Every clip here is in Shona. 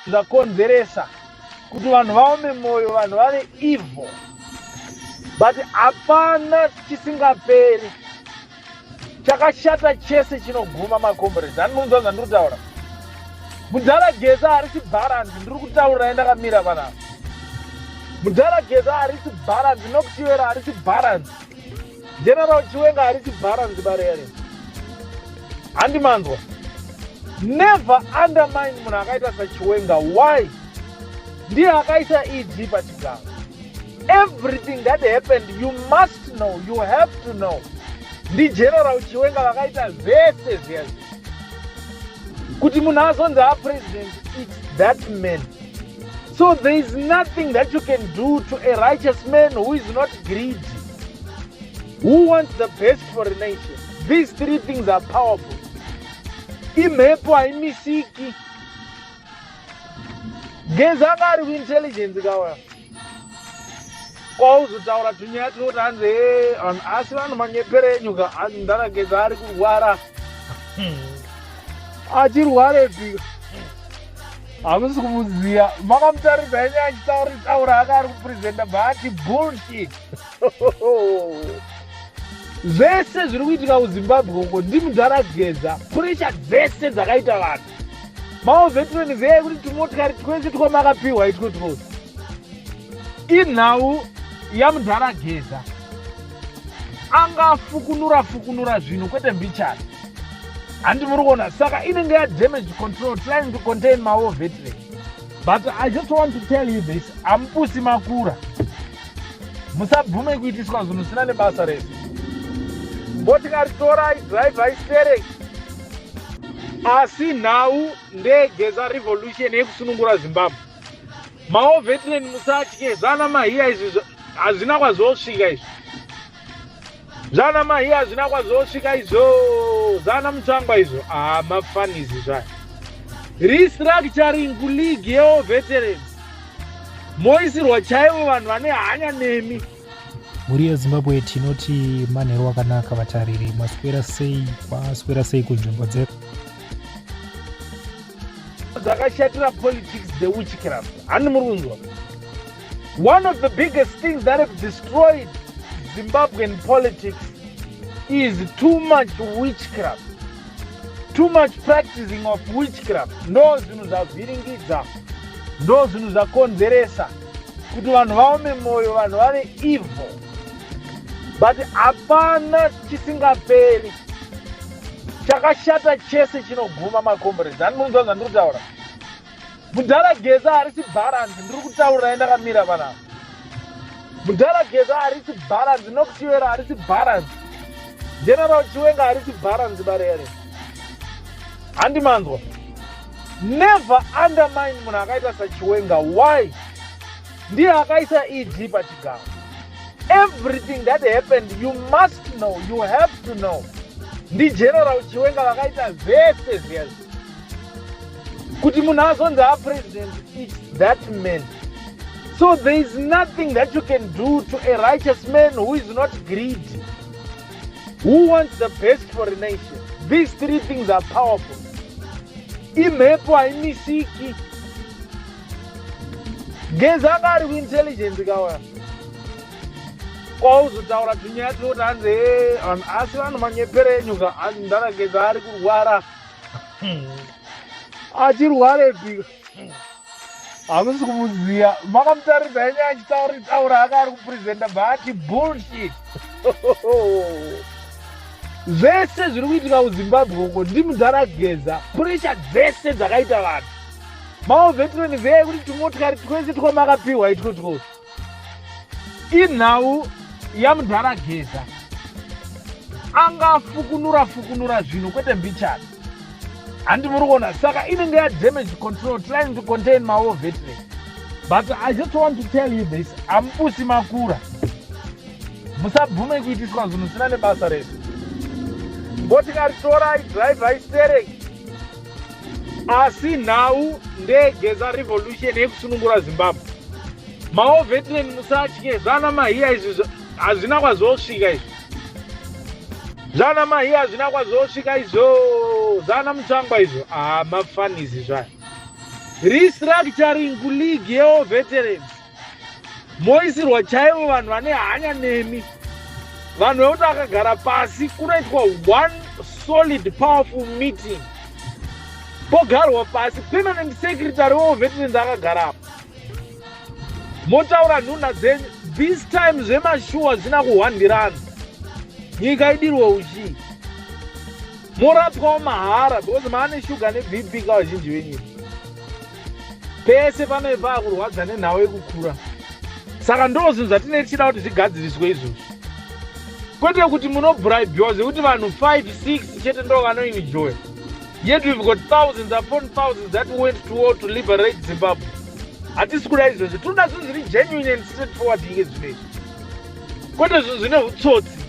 zvakonzeresa kuti vanhu vaome moyo, vanhu vave evil, but hapana chisingaperi chakashata chese chinoguma makomboresi. Handinonzwa zvandiri kutaura. Mudharageza harisi bharanzi, ndiri kutaurira ndakamira panapa. Mudharageza harisi bharanzi, Kasukuwere harisi bharanzi, General Chiwenga harisi bharanzi barere. Handimanzwa. Never undermine munhu akaita saChiwenga. Why? Ndiye akaisa EG pachigaro. Everything that happened, you must know, you have to know. Ndi General Chiwenga vakaita zvese zvese kuti munhu azonzi apresident, it's that man. So there is nothing that you can do to a righteous man who is not greedy, who wants the best for a nation. These three things are powerful. Imhepo haimisiki. Geza anga ari kuintelligence kawa kwauzotaura tunyaya tinoti hanzi asi vanhu manyeperenyuka ndarageza ari kurwara. Achirwarepi? Hamusi kumuziya. Makamutaridza yenye achitaura aka ari kupresenta bhati bullshit. Zvese zviri kuitika kuZimbabwe uko ndimudharageza. Puresha dzese dzakaita vanhu. Maoveterani veye kuti tumotikari twese twamakapiwa itwo twose. Inhau yamudharageza angafukunura zvinhu kwete mbichana. Handi muri kuona, saka inenge damage control, trying to contain my war veteran. But I just want to tell you this, hampusi makura. Musabvume kuitiswa zvinhu zvisina nebasa rese. Motikari torai, drive steering. Asi nhau ndegeza revolution yekusunungura Zimbabwe. Mao veteran musatye, zvana mahiya izvi hazvina kwazosvika izvi. Zvana mahiya hazvina kwazosvika izvo. Zvana mutsvangwa izvo. Mafanizi zvaya. Restructuring league yeo veterans. Moisirwa chaivo vanhu vane hanya nemi. Muri yeZimbabwe tinoti manheru wakanaka vatariri. Maswera sei kunzvimbo dzedu? Dzakashatira politics, the witchcraft. Handi muri kunzwa. One of the biggest things that have destroyed Zimbabwean politics is too much witchcraft. Too much practicing of witchcraft. Ndo zvinhu zvavhiringidza, ndo zvinhu zvakonzeresa kuti vanhu vaome moyo, vanhu vave evil. But hapana chisingaperi chakashata chese chinoguma makomboresi. Handinonzwa zvandiri kutaura. Mudharageza harisi bharanzi, ndiri kutaurira ndakamira panapa. Mudharageza harisi bharanzi, Kasukuwere harisi bharanzi, General Chiwenga harisi bharanzi barere. Handimanzwa. Never undermine munhu akaita saChiwenga. Why? Ndiye akaisa EG pachigaro. Everything that happened, you must know, you have to know. Ndi General Chiwenga vakaita zvese zvese kuti munhu azonzi apresident, it's that man. So there is nothing that you can do to a righteous man who is not greedy, who wants the best for a nation. These three things are powerful. Imhepo haimisiki. Geza anga ari kuintelligence kawa kwauzotaura tunyaya tinoti hanzi asi vanhu manyeperenyuka ndarageza ari kurwara. Achirwarepi? Hamusi kumuziya. Makamutaridza yenye achitaura aka ari kupresenta bhati bullshit. Zvese zviri kuitika kuZimbabwe uko ndimudharageza. Puresha dzese dzakaita vanhu. Maoveterani veye kuti tumotikari twese twamakapiwa itwo twose. Inhau yamudharageza angafukunura zvinhu kwete mbichana. Handi muri kuona, saka inenge damage control, trying to contain my war veteran. But I just want to tell you this, hampusi makura. Musabvume kuitiswa zvinhu zvisina nebasa rese. Motikari torai, drive steering. Asi nhau ndegeza revolution yekusunungura Zimbabwe. Mao veteran musatye, zvana mahiya izvi hazvina kwazosvika izvi. Zvana mahiya hazvina kwazosvika izvo. Zvana mutsvangwa izvo. Mafanizi zvaya. restructuring kuleague yeveterans moisirwa chaivo vanhu vane hanya nemi, vanhu vekuti akagara pasi kunoitwa one solid powerful meeting, pogarwa pasi permanent secretary weveterans akagarapo, motaura nhunha dzenyu. This time zvemashuwa zvina kuhwandirana, nyika idirwe uchii, morapwawo mahara because maane shuga nebp kavazhinji venyika, pese panoipa kurwadza nenhau yekukura. Saka ndo zvinhu zvatinenge tichida kuti zvigadziriswe izvozvo, kwete kuti munobribhiwa zvekuti vanhu 5-6 chete ndo vanoenjoya. Yet we've got thousands upon thousands that went to war to liberate Zimbabwe. Hatisi kuda izvozvo, tinoda zvinhu zviri genuine and straightforward inge zvinezvi, kwete zvinhu zvine utsotsi.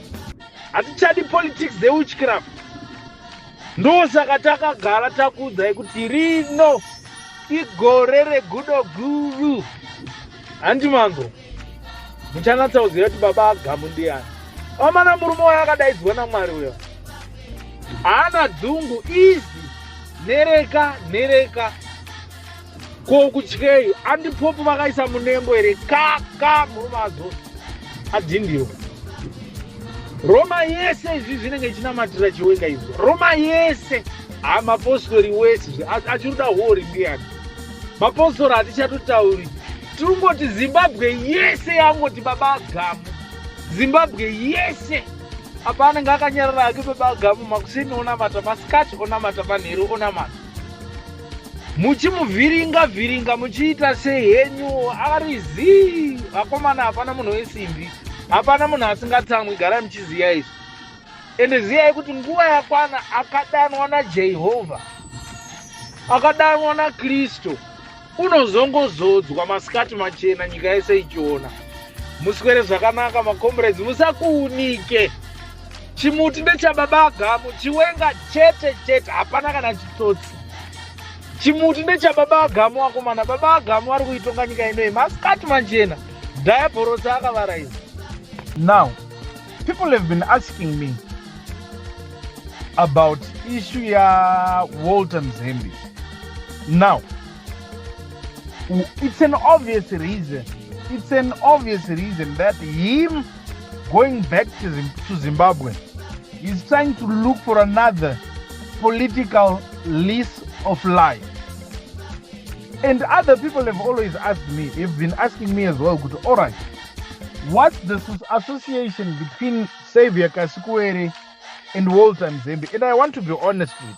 Hatichadi politics dzewitchcraft. Ndo saka takagara takuudzai kuti rino igore regudo guru. Handi mango muchanatsa kuziva kuti baba agamu ndiani. Amana murume wayo akadaidzwa naMwari uyo, haana dzungu, izi nereka ko kutyei, andipopu vakaisa munembo here kaka murume azo adhindiwa. Roma yese izvi zvinenge ichinamatira chiwenga izvo, Roma yese, mapostori wese achirida hori ndiani. Mapostori hatichatotauri, tirungoti Zimbabwe yese yangoti baba agamu, Zimbabwe yese. Apa anenge akanyarara ake baba agamu, makuseni onamata, masikati onamata, manheru onamata, muchimuvhiringa muchiita sehenyu ari zii. Vakomana, hapana munhu wesimbi, hapana munhu asingatsamwi, garai muchiziya izvi. Ende ziyai kuti nguva yakwana akadanwa naJehovha, akadanwa naKristu, unozongozodzwa masikati machena, nyika yese ichiona. Muswere zvakanaka makomrades, musakuunike. Chimuti ndechababa agamu, chiwenga chete, hapana kana chitsotsi. Chimuti ndechababa agamu, vakomana, baba agamu ari kuitonga nyika inoyi masikati machena, dhayabhorosa akavaraidza. Now, people have been asking me about issue ya Walton Zembi. Now, it's an obvious reason. It's an obvious reason that him going back to Zimbabwe is trying to look for another political lease of life. And other people have always asked me, have been asking me as well, good, all right, what's the association between Xavier Kasukuwere and Walton Zembi? And I want to be honest with you.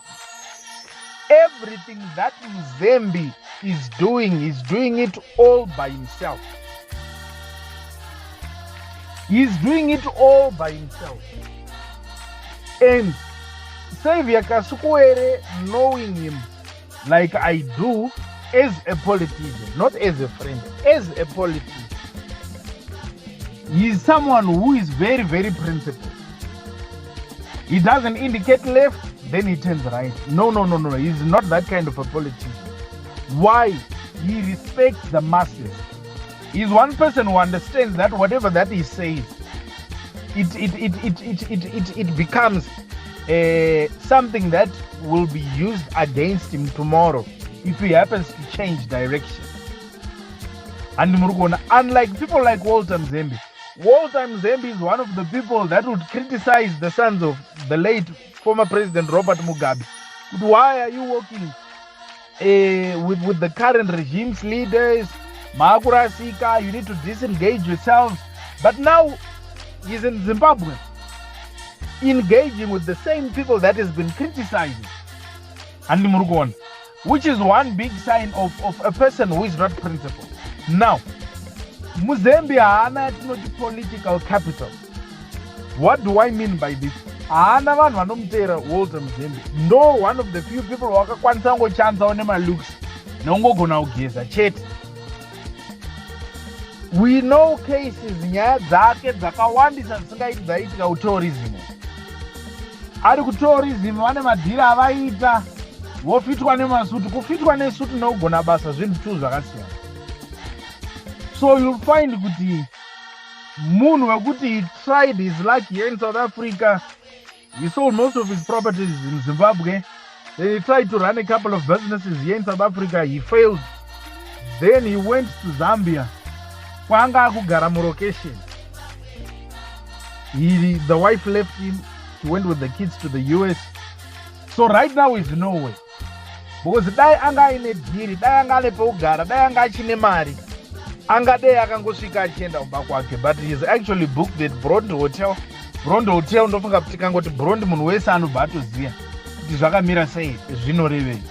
Everything that Zembi is doing it all by himself. He's doing it all by himself. And Xavier Kasukuwere, knowing him like I do, as a politician, not as a friend, as a politician, he's someone who is very, very principled. He doesn't indicate left, then he turns right. No. He's not that kind of a politician. Why? He respects the masses. He's one person who understands that whatever that he says, it becomes something that will be used against him tomorrow if he happens to change direction. And unlike people like Walton Zembi is one of the people that would criticize the sons of the late former President Robert Mugabe. Why are you working with the current regime's leaders? Makurasika, you need to disengage yourselves. But now he's in Zimbabwe, engaging with the same people that has been criticizing. And which is one big sign of a person who is not principled. Now, Muzambique hana political capital. What do I mean by this? Hana vanhu vanomutera Walter Muzambique. No, one of the few people wakakwanisa ngochanza one malooks nongogona kugeza chete. We know cases nyaya dzake dzakawandisa dzisingaiti dzaitika kutourism. Ari kutourism vane madhira avaita vofitwa nemasutu, kufitwa nesutu nokugona basa zvinhu tu zvakasiyana. So you'll find kuti munhu wekuti he tried his luck here in South Africa, he sold most of his properties in Zimbabwe, Then he tried to run a couple of businesses here in South Africa. He failed. Then he went to Zambia. Kwanga kugara mu location. The wife left him. He went with the kids to the US. So right now he's nowhere. Because dai anga ine dhiri, dai anga ane pekugara, dai anga achine mari, anga dei akangosvika achienda kumba kwake. But he's actually booked at Brond Hotel. Brond Hotel ndofunga kuti kangoti Brond munhu wese anobva atoziva kuti zvakamira sei, zvinorevei.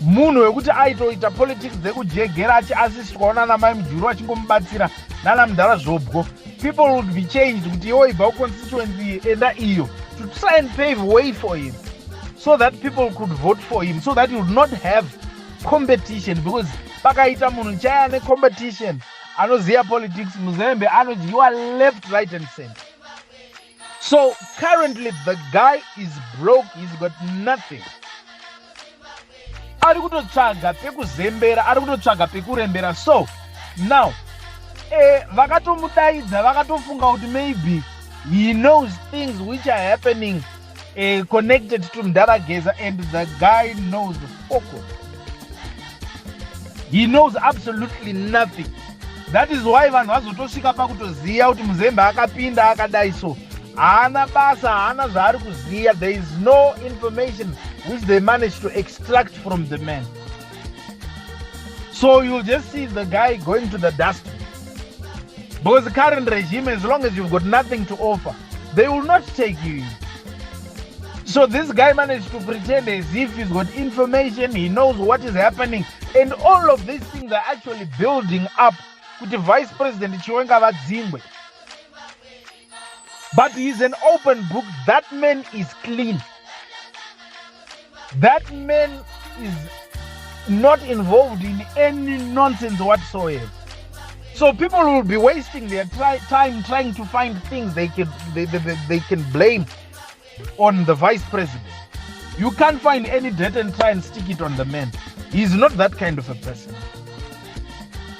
Munhu wekuti aitoita politics dzekujegera achiasistwa nana mai mujuru achingomubatsira nana mudhara zvobwo. People would be changed kuti iwo ibva constituency enda iyo to try and pave way for him so that people could vote for him, so that he would not have competition. Because pakaita munhu chaya ne competition anoziya politics muzembe anoti you are left, right and center. So currently the guy is broke, he's got nothing. Ari kutotsvaga pekuzembera, ari kutotsvaga pekurembera. So now vakatomudaidza vakatofunga kuti maybe he knows things which are happening connected to Mdarageza, and the guy knows foko. He knows absolutely nothing. That is why vanhu vazotosvika pakutoziya kuti muzembe akapinda akadai so. Haana basa, haana zvaari kuziya. There is no information which they managed to extract from the man. So you'll just see the guy going to the dustbin. Because the current regime, as long as you've got nothing to offer, they will not take you in. So this guy managed to pretend as if he's got information, he knows what is happening, and all of these things are actually building up with the Vice President Chiwenga Vadzingwe. But he's an open book. That man is clean. That man is not involved in any nonsense whatsoever. So people will be wasting their time trying to find things they can blame on the vice president. You can't find any dirt and try and stick it on the man. He's not that kind of a person.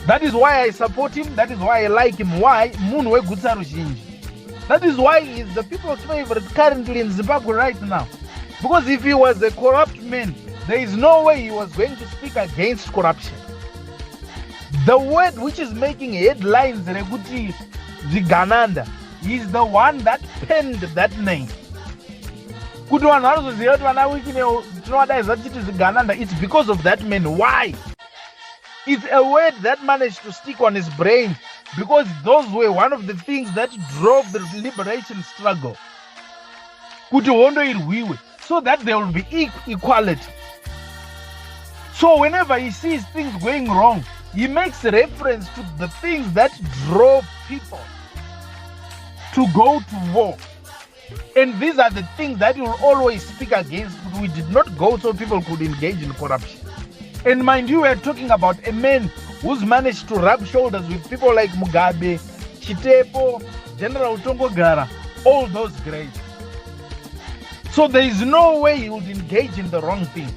That is why I support him. That is why I like him. Why? Munwe Gutsaru Shinji. That is why he's the people's favorite currently in Zimbabwe right now. Because if he was a corrupt man, there is no way he was going to speak against corruption. The word which is making headlines, Reguti Zigananda, is the one that penned that name. It's because of that man. Why? It's a word that managed to stick on his brain, because those were one of the things that drove the liberation struggle. So that there will be equality. So whenever he sees things going wrong, he makes reference to the things that drove people to go to war. And these are the things that he will always speak against. We did not go so people could engage in corruption. And mind you, we're talking about a man who's managed to rub shoulders with people like Mugabe, Chitepo, General Tongogara, all those great. So there is no way he would engage in the wrong thing.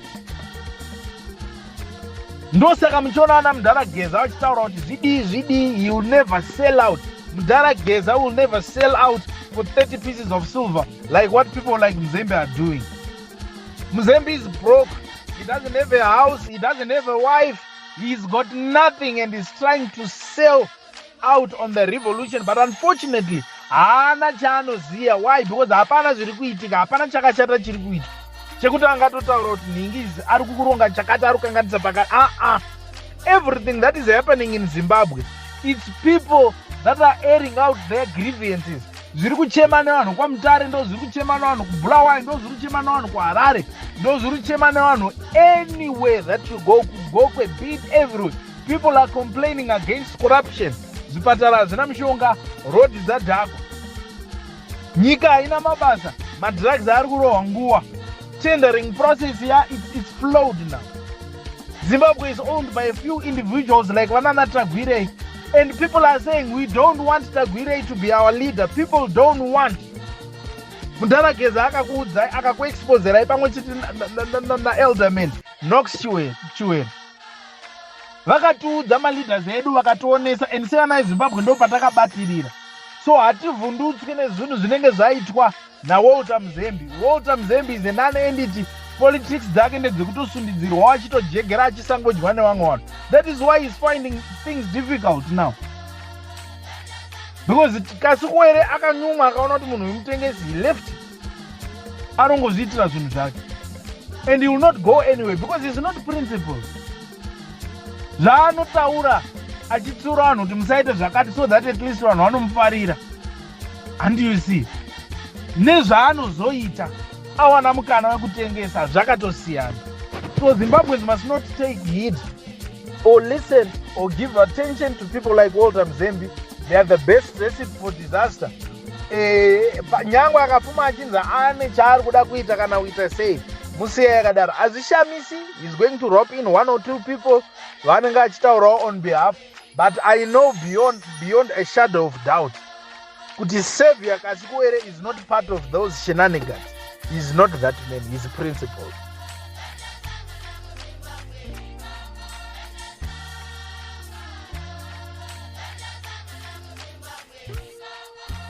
Ndosaka mchonana Mdarageza achitaura kuti zvidi he will never sell out. Mdarageza will never sell out for 30 pieces of silver like what people like Mzembe are doing. Mzembe is broke. He doesn't have a house. He doesn't have a wife. He's got nothing and he's trying to sell out on the revolution. But unfortunately, haana chaanoziya. Why? Because hapana zviri kuitika, hapana chakashata chiri kuitika. Chekuti angatotaura kuti ningizi ari kukuronga chakati ari kukanganisa pakati. Everything that is happening in Zimbabwe, it's people that are airing out their grievances. Zviri kuchema nevanhu kwaMutare, ndo zviri kuchema nevanhu kuBulawayo, ndo zviri kuchema nevanhu kuHarare, ndo zviri kuchema nevanhu anywhere that you go, kugokwe, be it everywhere. People are complaining against corruption. Zvipatara hazvina mishonga, road dzadhakwa, nyika haina mabasa, madrugs ari kurohwa nguva. Tendering process here, it's flawed now. Zimbabwe is owned by a few individuals like Vanana Tagwire, and people are saying we don't want Tagwire to be our leader. People don't want. Mdarageza akakuexposerai pamwe chete na elderman Knox Chiwere. Vakatiudza maleaders edu vakationesa, and sevana veZimbabwe ndo patakabatirira. So hativhundutswi nezvinhu zvinenge zvaitwa naWalter Mzembe. Walter Mzembe is a non-entity politics dzake ndedzekutosundidzirwa achitojegera achisangodya nevamwe vanhu. That is why he's finding things difficult now. Because Kasukuwere akanyumwa akaona kuti munhu wemutengesi, he left it. Anongozviitira zvinhu zvake. And he will not go anywhere because he's not principled. Zvaanotaura achitsiura vanhu kuti musaite zvakati so that at least vanhu vanomufarira. And you see, nezvaanozoita awana mukana wekutengesa zvakatosiyana. So Zimbabweans must not take heed or listen or give attention to people like Walton Mzembe. They are the best recipe for disaster. Nyangwe akapfuma achinzi ane chaari kuda kuita kana kuita sei, musiya yakadaro. Hazvishamisi, he's going to rope in 1 or 2 people vanenge achitaurawo on behalf. But I know beyond a shadow of doubt kuti Savior Kasukuwere is not part of those shenanigans. He's not that man, he's principled.